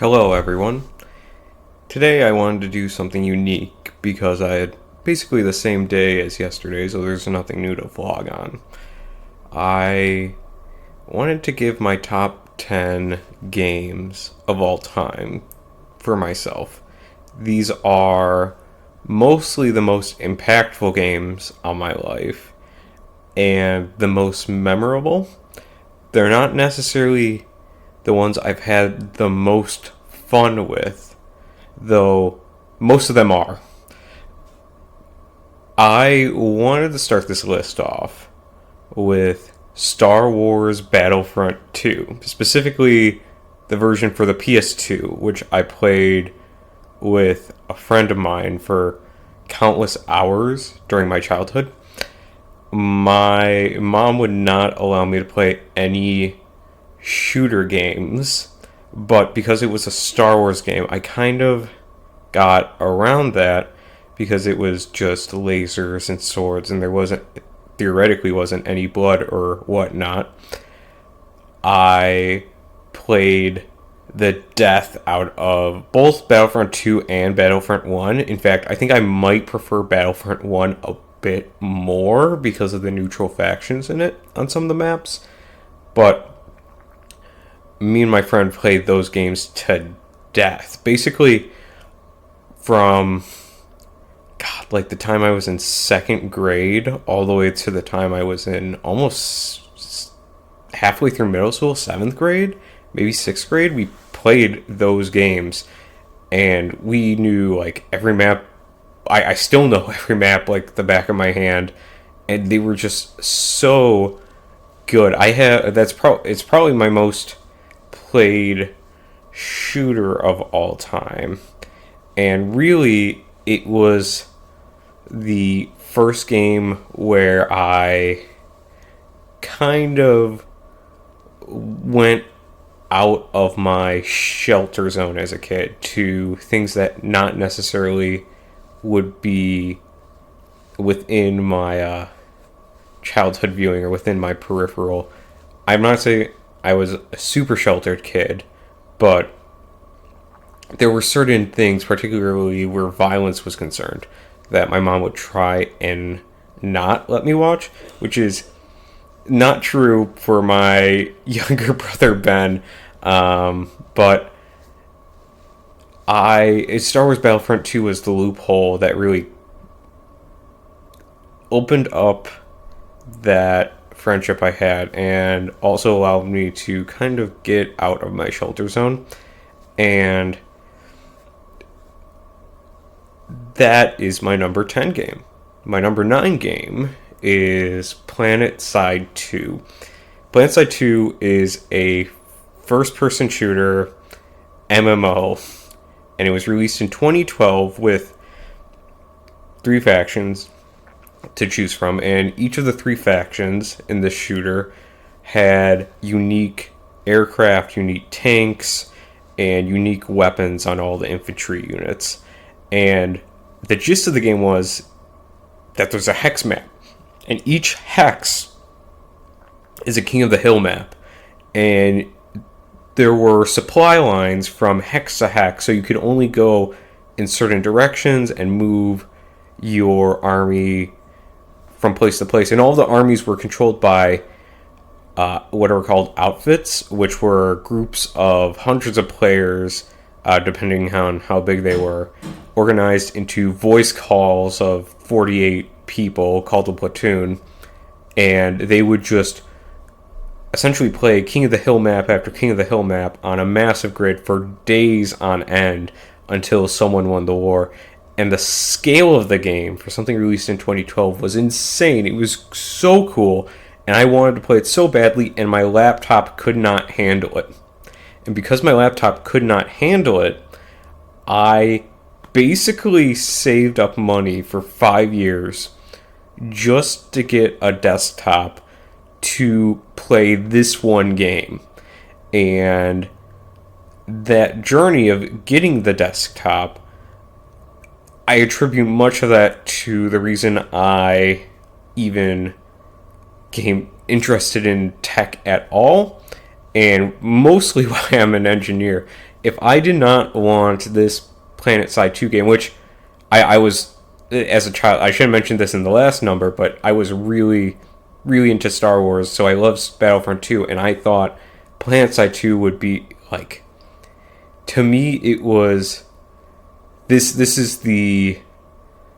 Hello, everyone. Today I wanted to do something unique because I had basically the same day as yesterday, so there's nothing new to vlog on. I wanted to give my top 10 games of all time for myself. These are mostly the most impactful games on my life and the most memorable. They're not necessarily the ones I've had the most fun with, though most of them are. I wanted to start this list off with Star Wars Battlefront 2, specifically the version for the PS2, which I played with a friend of mine for countless hours during my childhood. My mom would not allow me to play any shooter games, but because it was a Star Wars game, I kind of got around that because it was just lasers and swords and there theoretically wasn't any blood or whatnot. I played the death out of both Battlefront 2 and Battlefront 1. In fact, I think I might prefer Battlefront 1 a bit more because of the neutral factions in it on some of the maps. But me and my friend played those games to death. Basically, from like the time I was in second grade all the way to the time I was in almost halfway through middle school, seventh grade, maybe sixth grade, we played those games. And we knew like every map. I still know every map like the back of my hand. And they were just so good. It's probably my most played shooter of all time, and really it was the first game where I kind of went out of my shelter zone as a kid to things that not necessarily would be within my childhood viewing or within my peripheral. I'm not saying I was a super sheltered kid, but there were certain things, particularly where violence was concerned, that my mom would try and not let me watch, which is not true for my younger brother Ben. But Star Wars Battlefront 2 was the loophole that really opened up that friendship I had and also allowed me to kind of get out of my shelter zone. And that is my number 10 game. My number 9 game is PlanetSide 2. PlanetSide 2 is a first-person shooter MMO, and it was released in 2012 with 3 factions to choose from, and each of the 3 factions in this shooter had unique aircraft, unique tanks, and unique weapons on all the infantry units. And the gist of the game was that there's a hex map, and each hex is a King of the Hill map, and there were supply lines from hex to hex, so you could only go in certain directions and move your army from place to place. And all the armies were controlled by what are called outfits, which were groups of hundreds of players, depending on how big they were, organized into voice calls of 48 people called a platoon. And they would just essentially play King of the Hill map after King of the Hill map on a massive grid for days on end until someone won the war. And the scale of the game for something released in 2012 was insane. It was so cool, and I wanted to play it so badly, and my laptop could not handle it. And because my laptop could not handle it, I basically saved up money for 5 years just to get a desktop to play this one game. And that journey of getting the desktop, I attribute much of that to the reason I even became interested in tech at all, and mostly why I'm an engineer, if I did not want this PlanetSide 2 game, which I was, as a child, I should have mentioned this in the last number, but I was really, really into Star Wars, so I loved Battlefront 2, and I thought PlanetSide 2 would be, like, to me, it was, this is the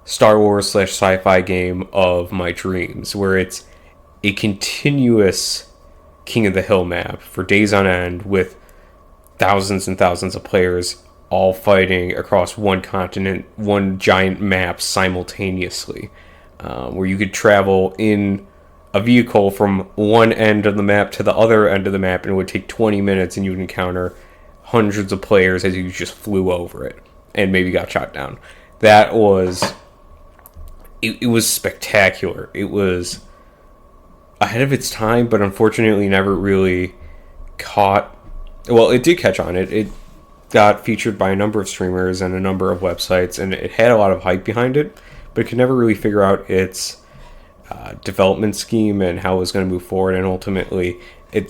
Star Wars / sci-fi game of my dreams, where it's a continuous King of the Hill map for days on end with thousands and thousands of players all fighting across one continent, one giant map simultaneously, where you could travel in a vehicle from one end of the map to the other end of the map, and it would take 20 minutes, and you would encounter hundreds of players as you just flew over it and maybe got shot down. That was... It was spectacular. It was ahead of its time, but unfortunately never really caught... Well, it did catch on. It got featured by a number of streamers and a number of websites, and it had a lot of hype behind it, but it could never really figure out its development scheme and how it was going to move forward. And ultimately,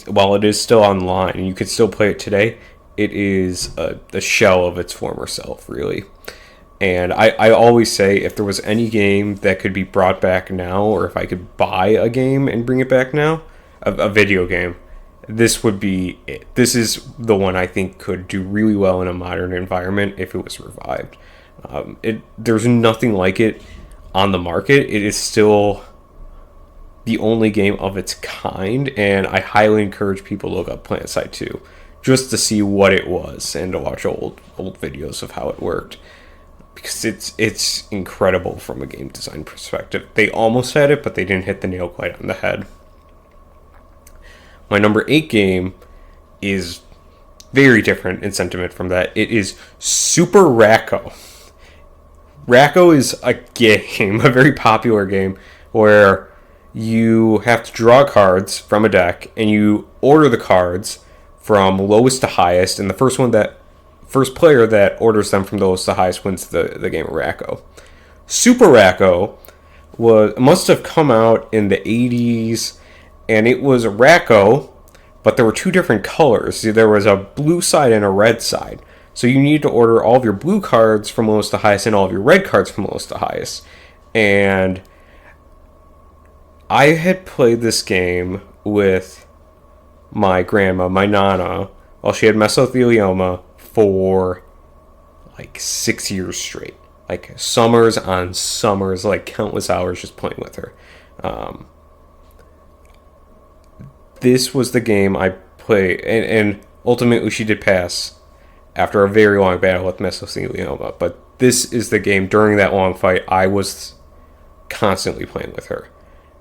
while it is still online and you could still play it today, it is a shell of its former self, really. And I always say, if there was any game that could be brought back now, or if I could buy a game and bring it back now, a video game, this would be it. This is the one I think could do really well in a modern environment if it was revived. There's nothing like it on the market. It is still the only game of its kind, and I highly encourage people to look up PlanetSide 2 just to see what it was and to watch old videos of how it worked. Because it's incredible from a game design perspective. They almost had it, but they didn't hit the nail quite on the head. My number 8 game is very different in sentiment from that. It is Super Racco. Racco is a game, a very popular game, where you have to draw cards from a deck, and you order the cards from lowest to highest, and the first player that orders them from lowest to highest wins the game of Racco. Super Racco must have come out in the 80s, and it was Racco, but there were two different colors. There was a blue side and a red side. So you need to order all of your blue cards from lowest to highest and all of your red cards from lowest to highest. And I had played this game with my grandma, my Nana, while she had mesothelioma for like 6 years straight. Like summers on summers, like countless hours just playing with her. This was the game I played, and ultimately she did pass after a very long battle with mesothelioma. But this is the game, during that long fight, I was constantly playing with her.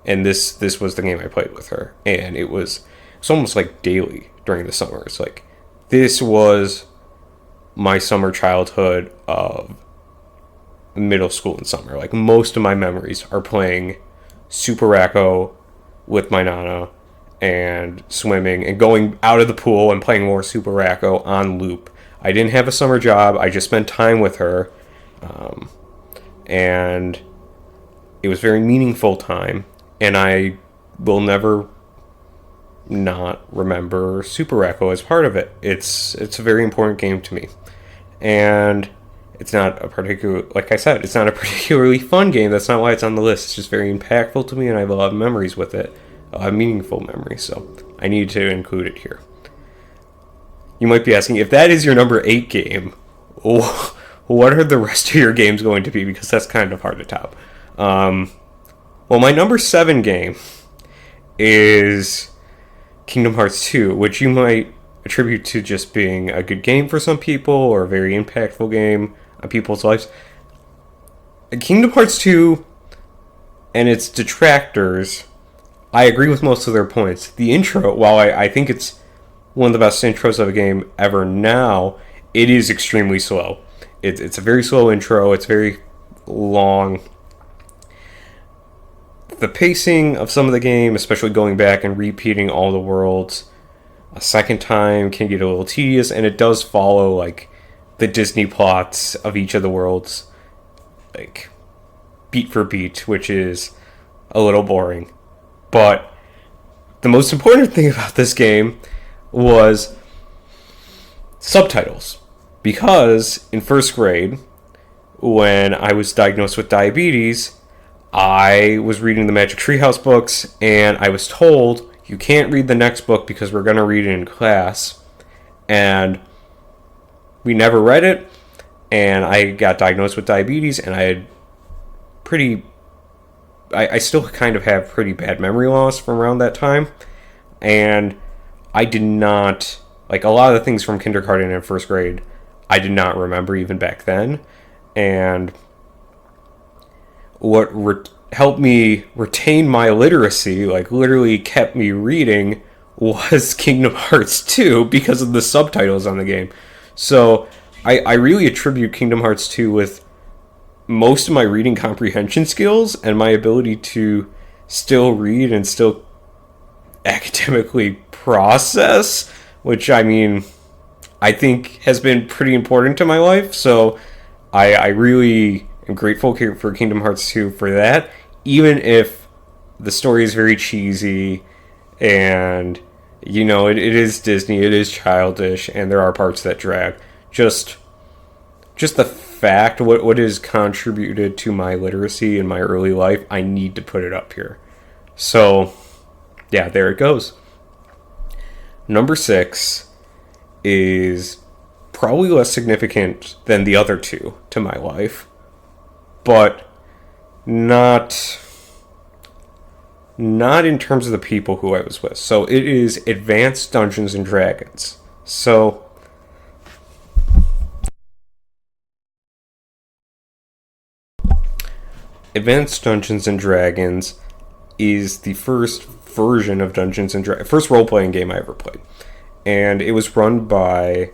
And this was the game I played with her. And it's almost like daily during the summers. Like, this was my summer childhood of middle school and summer. Like, most of my memories are playing Super Racco with my Nana and swimming and going out of the pool and playing more Super Racco on loop. I didn't have a summer job. I just spent time with her. And it was very meaningful time. And I will never not remember Super Racco as part of it. It's a very important game to me. And it's not like I said, it's not a particularly fun game. That's not why it's on the list. It's just very impactful to me, and I have a lot of memories with it. A lot of meaningful memories, so I need to include it here. You might be asking, if that is your number 8 game, what are the rest of your games going to be? Because that's kind of hard to top. Well, my number 7 game is Kingdom Hearts 2, which you might attribute to just being a good game for some people or a very impactful game on people's lives. Kingdom Hearts 2 and its detractors, I agree with most of their points. The intro, while I think it's one of the best intros of a game ever now, it is extremely slow. It's a very slow intro. It's very long. The pacing of some of the game, especially going back and repeating all the worlds a second time, can get a little tedious, and it does follow like the Disney plots of each of the worlds, like beat for beat, which is a little boring. But the most important thing about this game was subtitles. Because in first grade, when I was diagnosed with diabetes, I was reading the Magic Treehouse books, and I was told, you can't read the next book because we're going to read it in class. And we never read it, and I got diagnosed with diabetes, and I had I still kind of have pretty bad memory loss from around that time. And I did not, like, a lot of the things from kindergarten and first grade, I did not remember even back then. And what helped me retain my literacy, like literally kept me reading, was Kingdom Hearts 2 because of the subtitles on the game. So I really attribute Kingdom Hearts 2 with most of my reading comprehension skills and my ability to still read and still academically process, which, I mean, I think has been pretty important to my life. So I really am grateful for Kingdom Hearts 2 for that, even if the story is very cheesy and, you know, it is Disney, it is childish, and there are parts that drag. Just the fact, what has contributed to my literacy in my early life, I need to put it up here. So, yeah, there it goes. Number 6 is probably less significant than the other two to my life, but not in terms of the people who I was with. So it is Advanced Dungeons and Dragons. So Advanced Dungeons and Dragons is the first version of Dungeons and Dragons, first role-playing game I ever played. And it was run by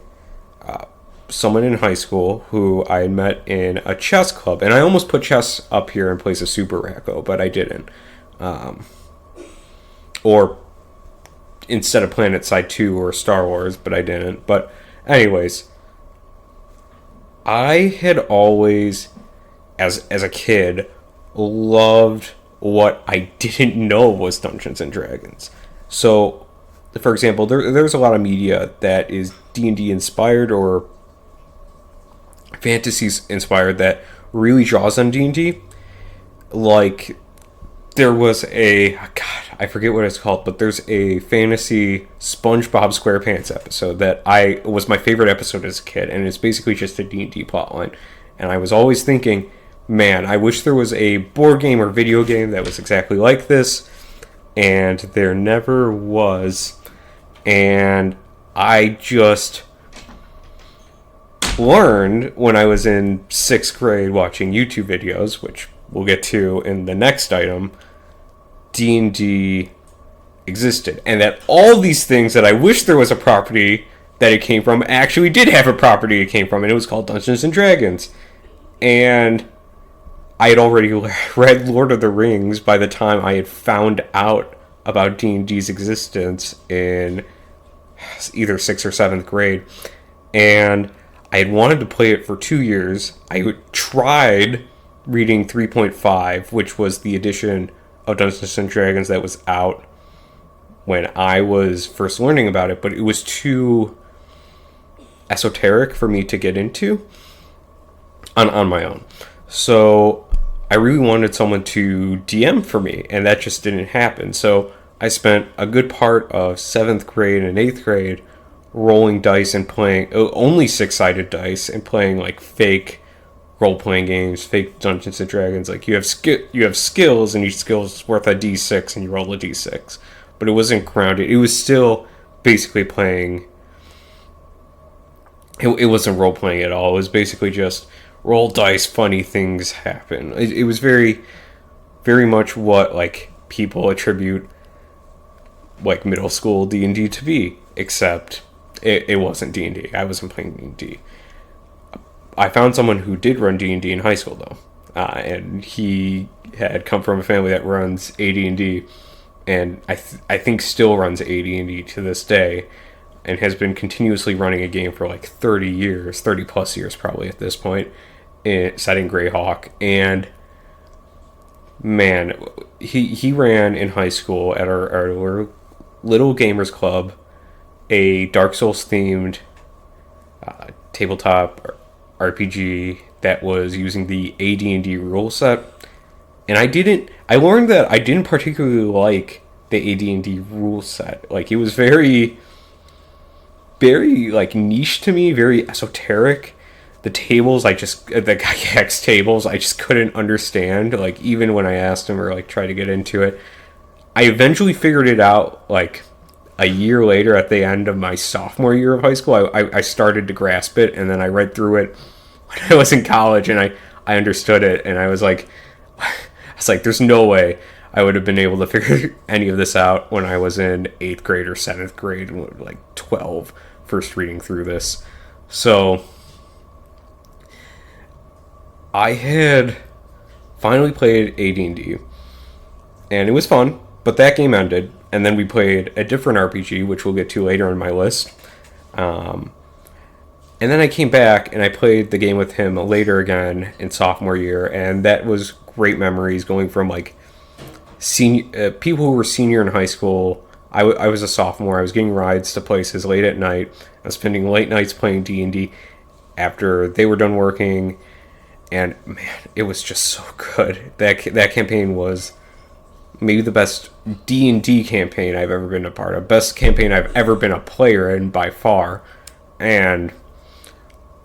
someone in high school who I had met in a chess club. And I almost put chess up here in place of Super Racco, but I didn't. Or instead of Planet Side 2 or Star Wars, but I didn't. But anyways, I had always, as a kid, loved what I didn't know was Dungeons and Dragons. So, for example, there's a lot of media that is D&D inspired or fantasy inspired that really draws on D&D. Like, there was I forget what it's called, but there's a fantasy SpongeBob SquarePants episode that was my favorite episode as a kid, and it's basically just a D&D plotline. And I was always thinking, man, I wish there was a board game or video game that was exactly like this, and there never was. And I just learned when I was in 6th grade watching YouTube videos, which we'll get to in the next item, D&D existed. And that all these things that I wish there was a property that it came from actually did have a property it came from, and it was called Dungeons and Dragons. And I had already read Lord of the Rings by the time I had found out about D&D's existence in either 6th or 7th grade. And I had wanted to play it for 2 years. I tried reading 3.5, which was the edition of Dungeons and Dragons that was out when I was first learning about it, but it was too esoteric for me to get into on my own. So I really wanted someone to DM for me, and that just didn't happen. So I spent a good part of 7th grade and 8th grade rolling dice and playing only 6-sided dice and playing like fake role-playing games, fake Dungeons and Dragons. Like you have skills, and each skill is worth a d6, and you roll a d6. But it wasn't grounded. It was still basically playing. It wasn't role-playing at all. It was basically just roll dice, funny things happen. It was very, very much what like people attribute like middle school D&D to be, except it wasn't D&D. I wasn't playing D&D. I found someone who did run D&D in high school, though. And he had come from a family that runs AD&D, and I think still runs AD&D to this day, and has been continuously running a game for like 30 years, 30 plus years probably at this point, set in Greyhawk. And man, he ran in high school at our little gamers club a Dark Souls themed tabletop RPG that was using the AD&D rule set. And I learned that I didn't particularly like the AD&D rule set. Like, it was very, very, like, niche to me, very esoteric. The tables, the Gygax tables, I just couldn't understand. Like, even when I asked him or, like, tried to get into it. I eventually figured it out, like, a year later at the end of my sophomore year of high school. I started to grasp it, and then I read through it when I was in college, and I understood it, and I was like, there's no way I would have been able to figure any of this out when I was in 8th grade or 7th grade, like 12, first reading through this. So I had finally played AD&D, and it was fun, but that game ended, and then we played a different RPG, which we'll get to later on my list. And then I came back, and I played the game with him later again in sophomore year, and that was great memories, going from, like, people who were senior in high school. I was a sophomore. I was getting rides to places late at night. I was spending late nights playing D&D after they were done working, and, man, it was just so good. That campaign was maybe the best D&D campaign I've ever been a part of. Best campaign I've ever been a player in by far. And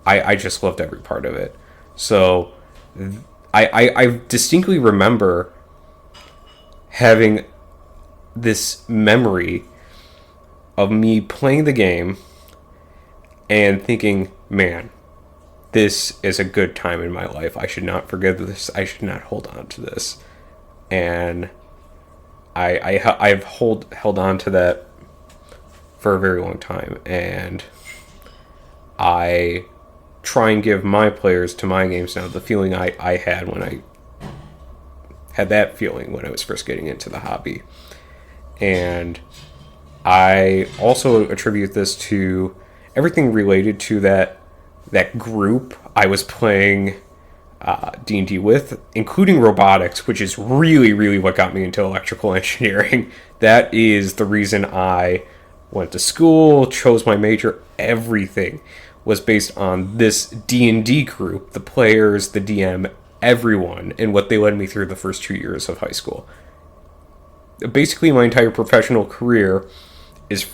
I just loved every part of it. So I distinctly remember having this memory of me playing the game and thinking, man, this is a good time in my life. I should not forget this. I should not hold on to this. And I've held on to that for a very long time, and I try and give my players to my games now the feeling I had when I had that feeling when I was first getting into the hobby. And I also attribute this to everything related to that group I was playing D&D with, including robotics, which is really, really what got me into electrical engineering. That is the reason I went to school, chose my major. Everything was based on this D&D group, the players, the DM, everyone, and what they led me through the first 2 years of high school. Basically, my entire professional career is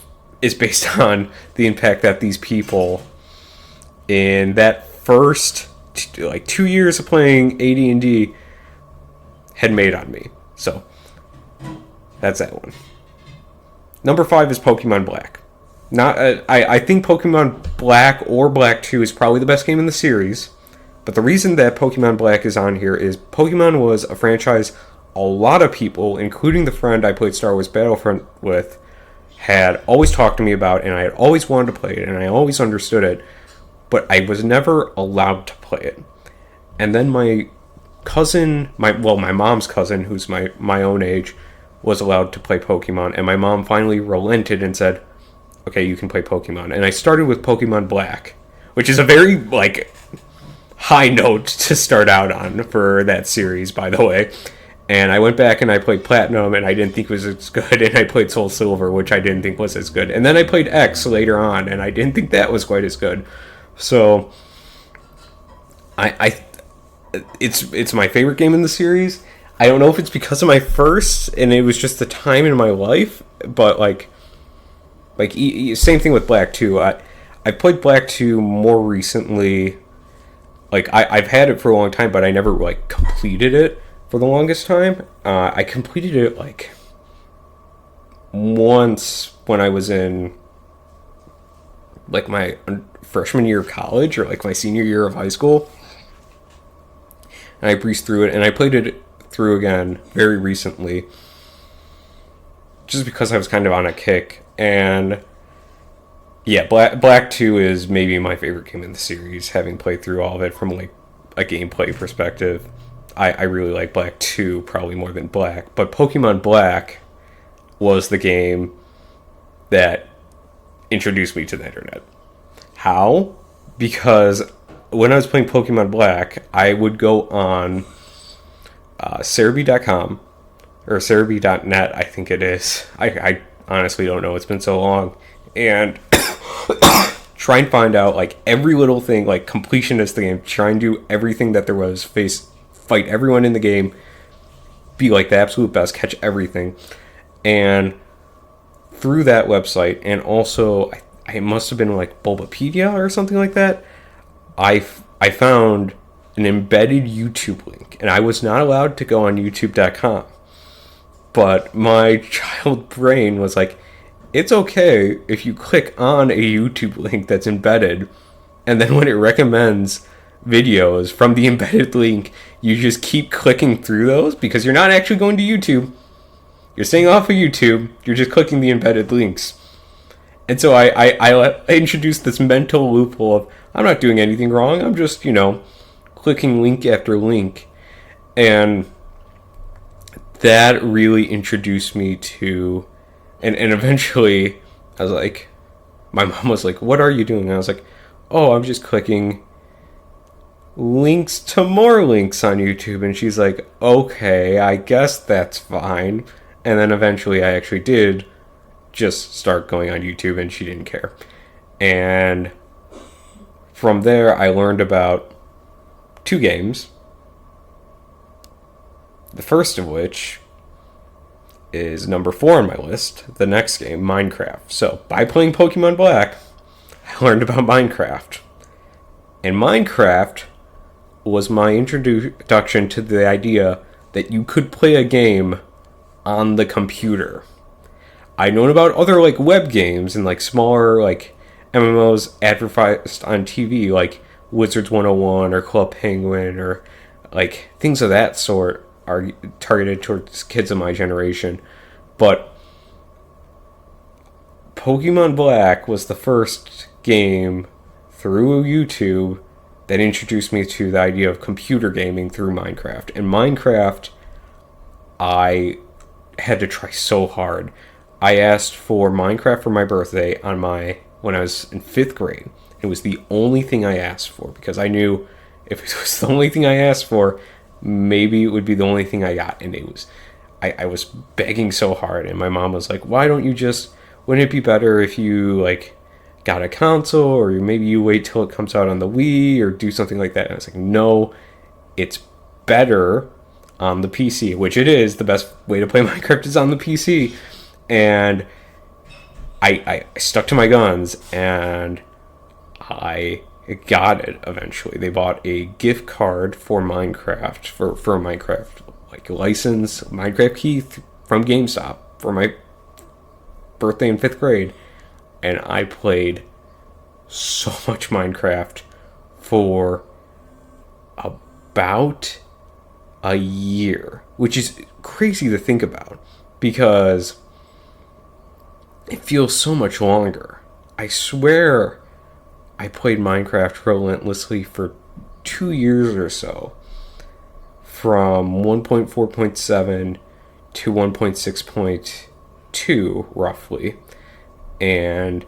based on the impact that these people in that first 2 years of playing AD&D had made on me. So that's that one. Number 5 is Pokemon Black. I think Pokemon Black or Black 2 is probably the best game in the series. But the reason that Pokemon Black is on here is Pokemon was a franchise a lot of people, including the friend I played Star Wars Battlefront with, had always talked to me about, and I had always wanted to play it, and I always understood it, but I was never allowed to play it. And then my cousin, my mom's cousin, who's my own age, was allowed to play Pokemon, and my mom finally relented and said, okay, you can play Pokemon. And I started with Pokemon Black, which is a very, like, high note to start out on for that series, by the way. And I went back and I played Platinum, and I didn't think it was as good, and I played Soul Silver, which I didn't think was as good. And then I played X later on, and I didn't think that was quite as good. So it's my favorite game in the series. I don't know if it's because of my first, and it was just the time in my life, but like same thing with Black 2. I played Black 2 more recently. Like, I've had it for a long time, but I never, like, completed it for the longest time. I completed it, like, once when I was in, like, my freshman year of college or, like, my senior year of high school. And I breezed through it, and I played it through again very recently, just because I was kind of on a kick. And yeah, Black 2 is maybe my favorite game in the series, having played through all of it from, like, a gameplay perspective. I really like Black 2 probably more than Black, but Pokemon Black was the game that introduced me to the internet. How? Because when I was playing Pokemon Black, I would go on Cerebi.com or Cerebi.net, I think it is. I honestly don't know. It's been so long. And try and find out like every little thing, like completionist the game, try and do everything that there was, fight everyone in the game, be like the absolute best, catch everything. And through that website, and also I must have been like Bulbapedia or something like that, I found an embedded YouTube link, and I was not allowed to go on YouTube.com. But my child brain was like, it's okay if you click on a YouTube link that's embedded, and then when it recommends videos from the embedded link, you just keep clicking through those, because you're not actually going to YouTube. You're staying off of YouTube, you're just clicking the embedded links. And so I introduced this mental loophole of, I'm not doing anything wrong, I'm just, clicking link after link. And that really introduced me to, and eventually I was like, my mom was like, what are you doing? And I was like, oh, I'm just clicking links to more links on YouTube. And she's like, okay, I guess that's fine. And then eventually I actually did just start going on YouTube, and she didn't care. And from there I learned about 2 games. The first of which is number 4 on my list, the next game, Minecraft. So, by playing Pokemon Black, I learned about Minecraft. And Minecraft was my introduction to the idea that you could play a game on the computer. I'd known about other like web games and like smaller like MMOs advertised on TV, like Wizards 101 or Club Penguin, or like things of that sort are targeted towards kids of my generation. But Pokemon Black was the first game through YouTube that introduced me to the idea of computer gaming through Minecraft. And Minecraft, I had to try so hard. I asked for Minecraft for my birthday when I was in 5th grade. It was the only thing I asked for, because I knew if it was the only thing I asked for, maybe it would be the only thing I got. And it was, I was begging so hard, and my mom was like, why don't you wouldn't it be better if you like got a console, or maybe you wait till it comes out on the Wii, or do something like that? And I was like, no, it's better on the PC, which it is. The best way to play Minecraft is on the PC. And I stuck to my guns, and I got it eventually. They bought a gift card for Minecraft, for a Minecraft like license, Minecraft key from GameStop for my birthday in 5th grade. And I played so much Minecraft for about a year, which is crazy to think about, because it feels so much longer. I swear I played Minecraft relentlessly for 2 years or so, from 1.4.7 to 1.6.2 roughly. And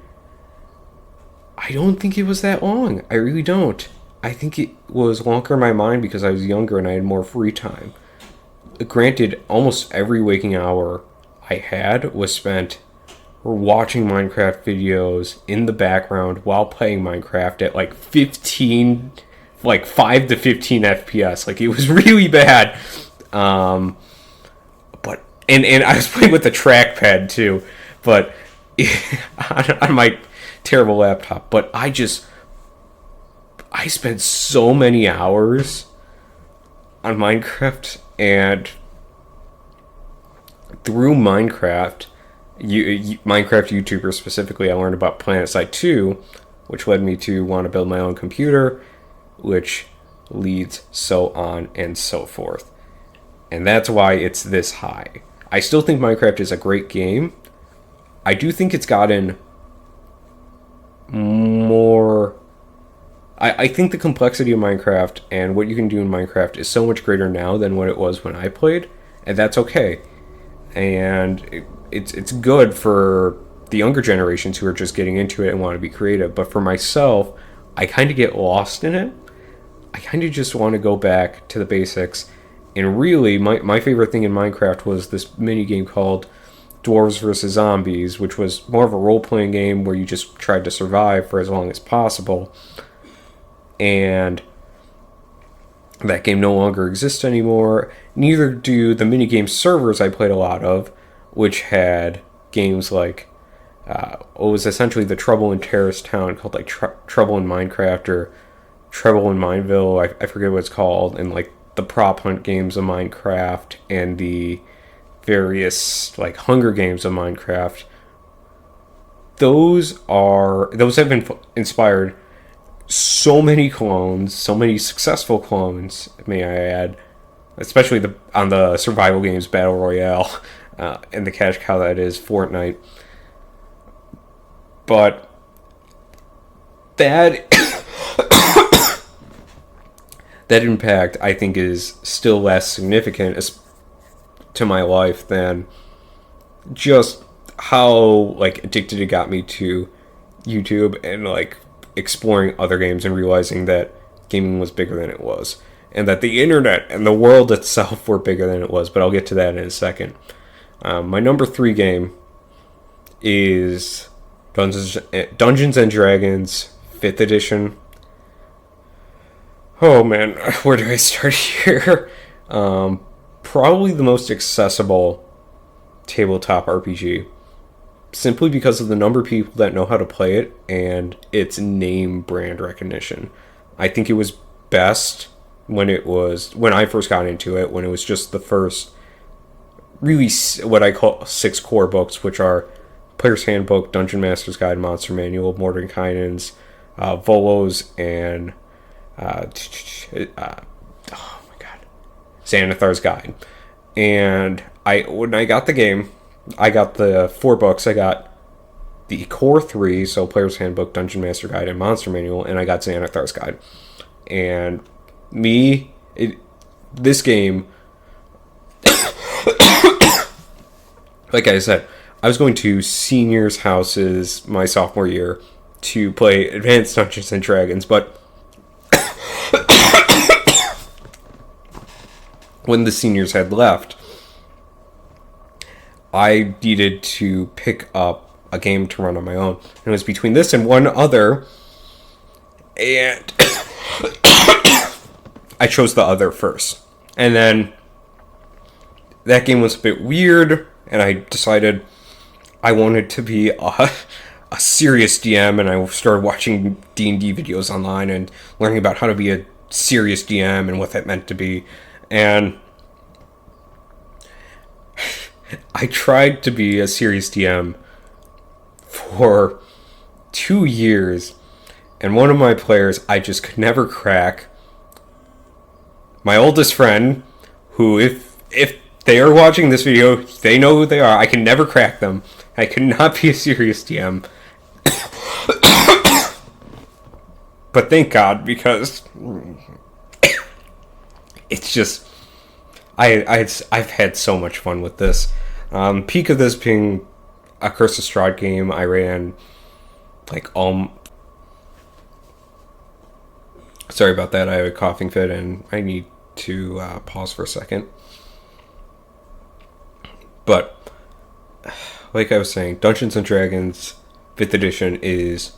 I don't think it was that long. I really don't. I think it was longer in my mind because I was younger and I had more free time. Granted, almost every waking hour I had was spent watching Minecraft videos in the background while playing Minecraft at like 5 to 15 FPS. Like, it was really bad. But I was playing with the trackpad too, but on my terrible laptop. But I spent so many hours on Minecraft, and through Minecraft, Minecraft YouTubers specifically, I learned about PlanetSide 2, which led me to want to build my own computer, which leads so on and so forth. And that's why it's this high. I still think Minecraft is a great game. I do think it's gotten more... I think the complexity of Minecraft and what you can do in Minecraft is so much greater now than what it was when I played, and that's okay. And it's good for the younger generations who are just getting into it and want to be creative. But for myself, I kind of get lost in it. I kind of just want to go back to the basics. And really, my favorite thing in Minecraft was this mini game called Dwarves vs. Zombies, which was more of a role-playing game where you just tried to survive for as long as possible. And that game no longer exists anymore. Neither do the minigame servers I played a lot of, which had games like what was essentially the Trouble in Terrorist Town, called like Trouble in Minecraft or Trouble in Mineville. I forget what it's called, and like the prop hunt games of Minecraft and the various like Hunger Games of Minecraft. Those have been inspired so many clones, so many successful clones, may I add, especially on the survival games Battle Royale and the cash cow that is Fortnite. But that that impact, I think, is still less significant to my life than just how like addicted it got me to YouTube and like exploring other games and realizing that gaming was bigger than it was, and that the internet and the world itself were bigger than it was. But I'll get to that in a second. My number 3 game is Dungeons and Dragons 5th edition. Oh man, where do I start here? Probably the most accessible tabletop RPG, simply because of the number of people that know how to play it and its name brand recognition. I think it was best when I first got into it, when it was just the first really what I call 6 core books, which are Player's Handbook, Dungeon Master's Guide, Monster Manual, Mordenkainen's, Volo's, and Xanathar's Guide. And when I got the game, I got the 4 books. I got the core 3, so Player's Handbook, Dungeon Master Guide, and Monster Manual, and I got Xanathar's Guide. And this game, like I said, I was going to seniors' houses my sophomore year to play Advanced Dungeons and Dragons, but when the seniors had left, I needed to pick up a game to run on my own. And it was between this and one other, and I chose the other first. And then that game was a bit weird, and I decided I wanted to be a serious DM, and I started watching D&D videos online and learning about how to be a serious DM and what that meant to be. And I tried to be a serious DM for 2 years, and one of my players I just could never crack. My oldest friend, who if they are watching this video, they know who they are. I can never crack them. I could not be a serious DM. But thank God, because it's just I've had so much fun with this. Peak of this being a Curse of Strahd game, I ran like sorry about that. I have a coughing fit and I need to pause for a second. But like I was saying, Dungeons and Dragons 5th edition is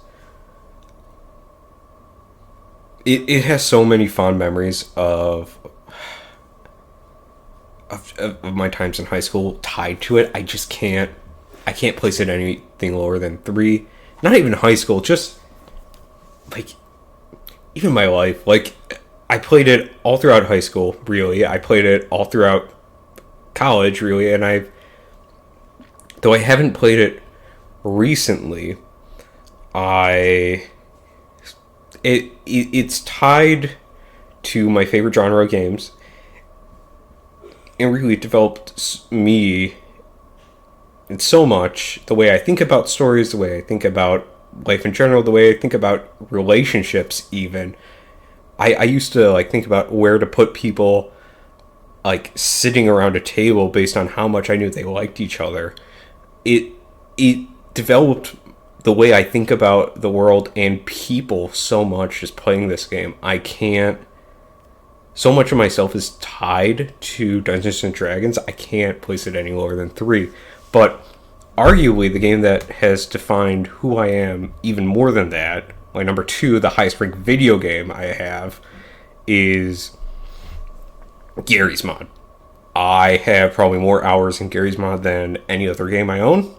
it has so many fond memories of my times in high school tied to it. I can't place it anything lower than 3. Not even high school, just like even my life. Like I played it all throughout high school, really. I played it all throughout college, really, and though I haven't played it recently, it's tied to my favorite genre of games. It really developed me in so much. The way I think about stories, the way I think about life in general, the way I think about relationships even. I used to like think about where to put people like sitting around a table based on how much I knew they liked each other. It developed the way I think about the world and people so much just playing this game. So much of myself is tied to Dungeons and Dragons, I can't place it any lower than 3. But arguably the game that has defined who I am even more than that, my number 2, the highest ranked video game I have, is Gary's Mod. I have probably more hours in Gary's Mod than any other game I own,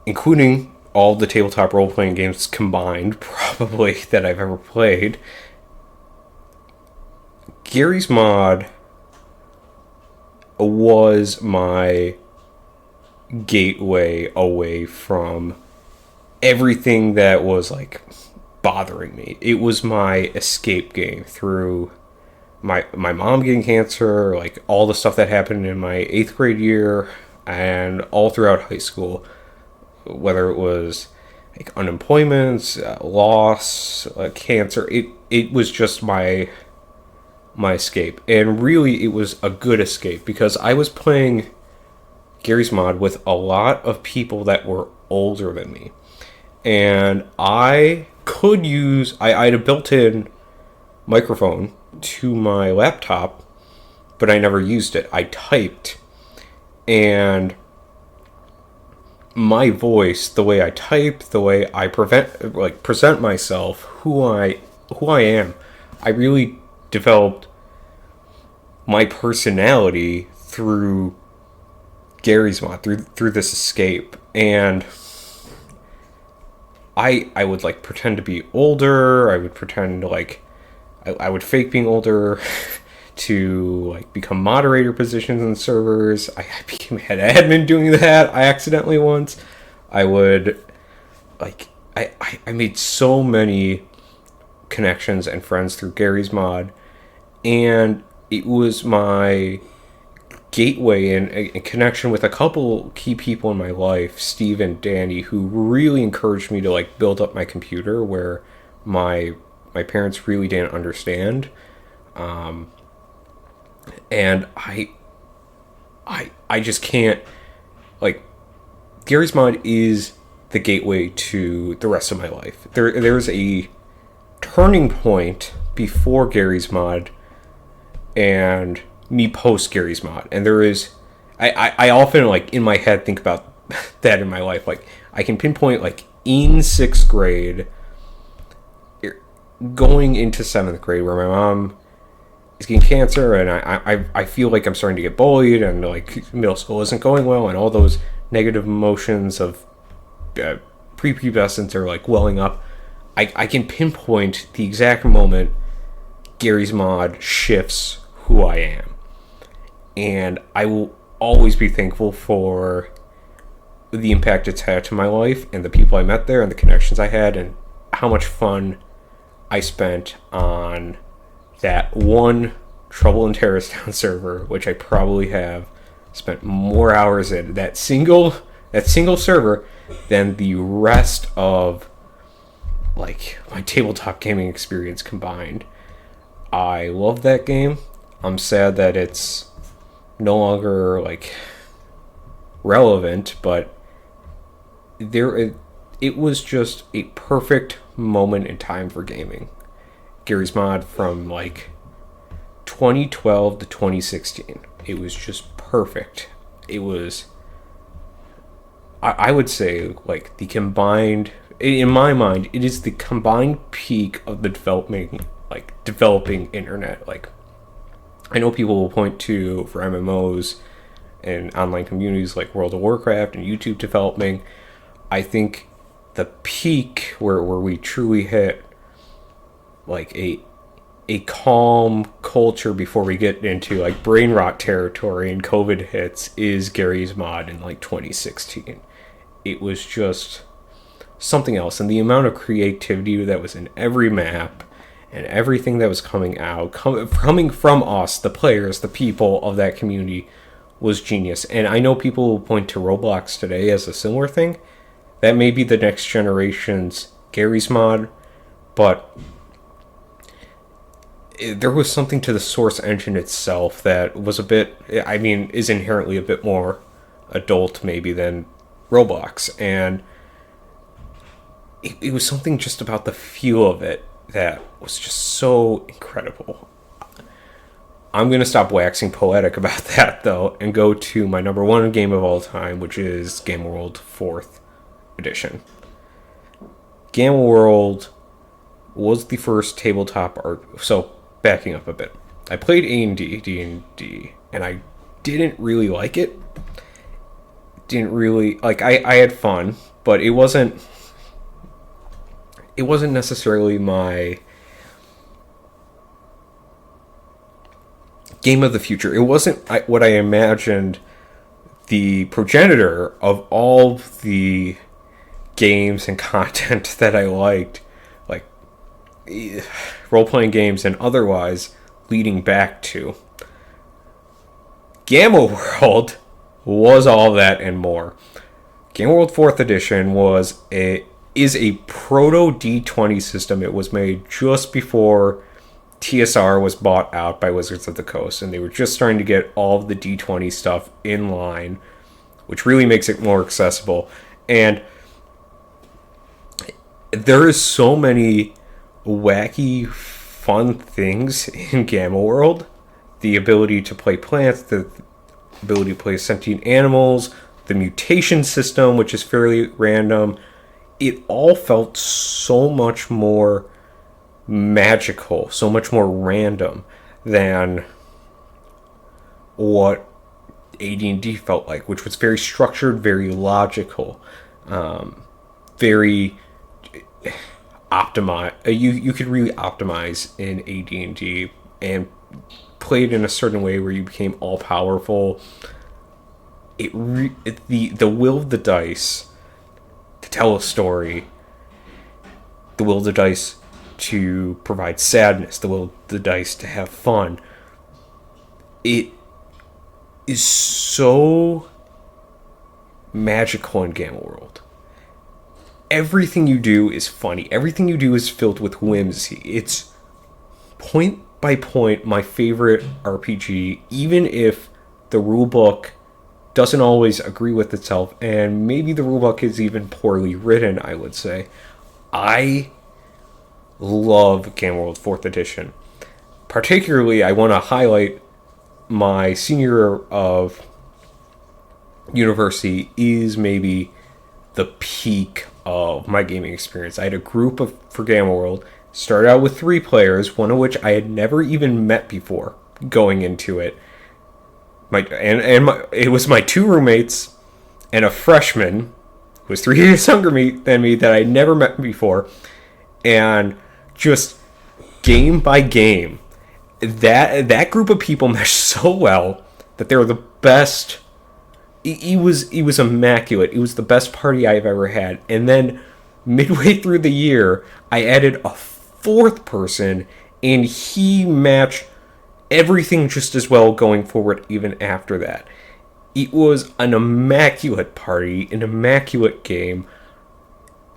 including all the tabletop role-playing games combined, probably, that I've ever played. Gary's Mod was my gateway away from everything that was like bothering me. It was my escape game through my mom getting cancer, like all the stuff that happened in my 8th grade year and all throughout high school, whether it was like unemployment, loss, cancer. It was just my escape, and really it was a good escape because I was playing Gary's Mod with a lot of people that were older than me, and I had a built-in microphone to my laptop, but I never used it. I typed, and my voice, the way I type, the way I present myself, who I am, I really developed my personality through Gary's Mod, through this escape. And I would like pretend to be older. I would pretend like I would fake being older to like become moderator positions in servers. I became head admin doing that. I accidentally once. I would like I made so many connections and friends through Gary's Mod, and it was my gateway and a connection with a couple key people in my life, Steve and Danny, who really encouraged me to like build up my computer where my parents really didn't understand. And I just can't, like, Gary's Mod is the gateway to the rest of my life. There's a turning point before Gary's Mod and me post Gary's Mod, and there is I often like in my head think about that in my life. Like I can pinpoint like in 6th grade going into 7th grade where my mom is getting cancer, and I feel like I'm starting to get bullied, and like middle school isn't going well, and all those negative emotions of prepubescence are like welling up. I can pinpoint the exact moment Gary's Mod shifts who I am, and I will always be thankful for the impact it's had to my life and the people I met there and the connections I had and how much fun I spent on that one Trouble in Terrorist Town server, which I probably have spent more hours in that single server than the rest of like my tabletop gaming experience combined. I love that game. I'm sad that it's no longer like relevant, but it was just a perfect moment in time for gaming. Gary's Mod from like 2012 to 2016. It was just perfect. It was, I would say, like the combined, in my mind, it is the combined peak of the developing internet. Like, I know people will point to for MMOs and online communities like World of Warcraft and YouTube developing. I think the peak where we truly hit like a calm culture before we get into like brain rot territory and COVID hits is Gary's Mod in like 2016. It was just something else, and the amount of creativity that was in every map and everything that was coming out, coming from us, the players, the people of that community, was genius. And I know people will point to Roblox today as a similar thing. That may be the next generation's Gary's Mod, but there was something to the Source engine itself that was a bit, I mean, is inherently a bit more adult maybe than Roblox. And it was something just about the feel of it that was just so incredible. I'm going to stop waxing poetic about that, though, and go to my number one game of all time, which is Game World 4th Edition. Game World was the first tabletop art. So, backing up a bit. I played D&D, and I didn't really like it. Didn't really... Like, I had fun, but it wasn't necessarily my game of the future. It wasn't what I imagined the progenitor of all the games and content that I liked, like role-playing games and otherwise, leading back to. Gamma World was all that and more. Gamma World 4th Edition is a proto D20 system. It was made just before TSR was bought out by Wizards of the Coast, and they were just starting to get all of the D20 stuff in line, which really makes it more accessible. And there is so many wacky, fun things in Gamma World. The ability to play plants, the ability to play sentient animals, the mutation system, which is fairly random. It all felt so much more magical, so much more random than what AD&D felt like, which was very structured, very logical, very optimized. You could really optimize in AD&D and play it in a certain way where you became all powerful. The will of the dice to tell a story, the will of the dice to provide sadness, the will of the dice to have fun. It is so magical in Gamma World. Everything you do is funny. Everything you do is filled with whimsy. It's point by point my favorite RPG, even if the rulebook doesn't always agree with itself, and maybe the rulebook is even poorly written, I would say. I love Game World 4th Edition. Particularly, I want to highlight my senior year of university is maybe the peak of my gaming experience. I had a group for Game World. Started out with 3 players, one of which I had never even met before going into it. It was my 2 roommates and a freshman who was 3 years younger than me that I never met before. And just game by game, that group of people meshed so well that they were the best. It was immaculate. It was the best party I've ever had. And then midway through the year, I added a 4th person, and he matched everything just as well going forward even after that. It was an immaculate party, an immaculate game.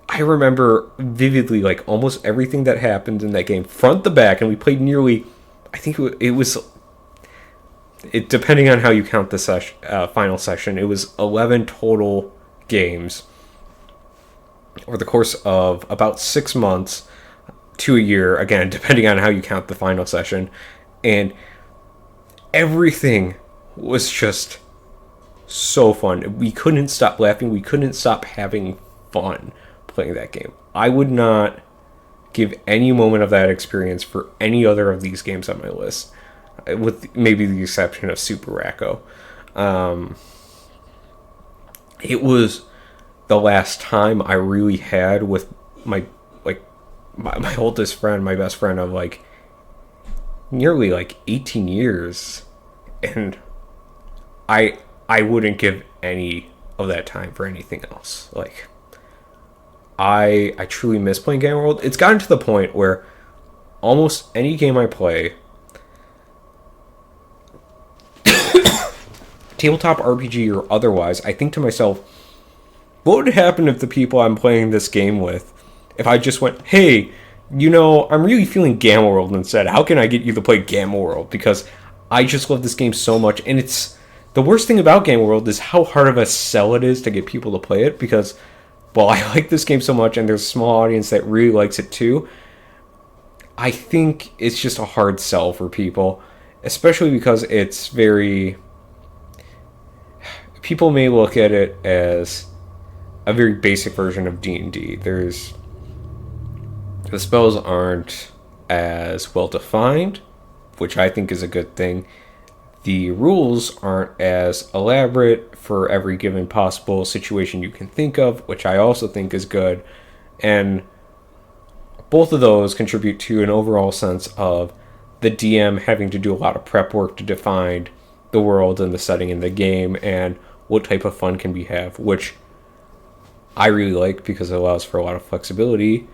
I remember vividly, like, almost everything that happened in that game, front to back, and we played nearly, I think it was depending on how you count the final session, it was 11 total games over the course of about 6 months to a year, again, depending on how you count the final session. And everything was just so fun. We couldn't stop laughing. We couldn't stop having fun playing that game. I would not give any moment of that experience for any other of these games on my list, with maybe the exception of Super Racco. It was the last time I really had with my oldest friend, my best friend of nearly 18 years, and I wouldn't give any of that time for anything else. I truly miss playing Game World. It's gotten to the point where almost any game I play, tabletop RPG or otherwise, I think to myself, what would happen if the people I'm playing this game with, if I just went, hey, I'm really feeling Gamma World instead. How can I get you to play Gamma World? Because I just love this game so much. And it's the worst thing about Gamma World is how hard of a sell it is to get people to play it. Because, well, I like this game so much and there's a small audience that really likes it too. I think it's just a hard sell for people. especially because it's very. People may look at it as a very basic version of D&D. There's the spells aren't as well defined, which I think is a good thing. The rules aren't as elaborate for every given possible situation you can think of, which I also think is good. And both of those contribute to an overall sense of the DM having to do a lot of prep work to define the world and the setting in the game and what type of fun can we have, which I really like because it allows for a lot of flexibility.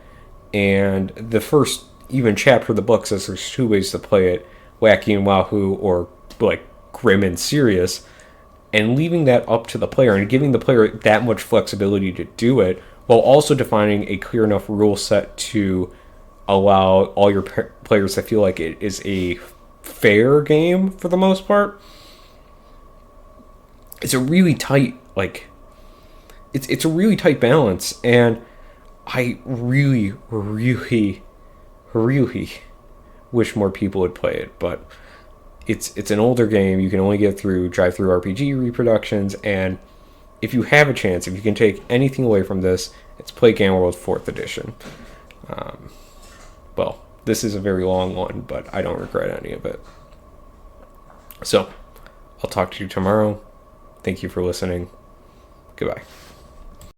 And the first even chapter of the book says there's two ways to play it: wacky and wahoo, or like grim and serious. And leaving that up to the player and giving the player that much flexibility to do it, while also defining a clear enough rule set to allow all your players to feel like it is a fair game for the most part. It's a really tight, like, it's a really tight balance, and I really, really, really wish more people would play it. But it's an older game. You can only get through drive-through RPG reproductions, and if you have a chance, if you can take anything away from this, it's play Game World 4th Edition. Well, this is a very long one, but I don't regret any of it. So, I'll talk to you tomorrow. Thank you for listening. Goodbye.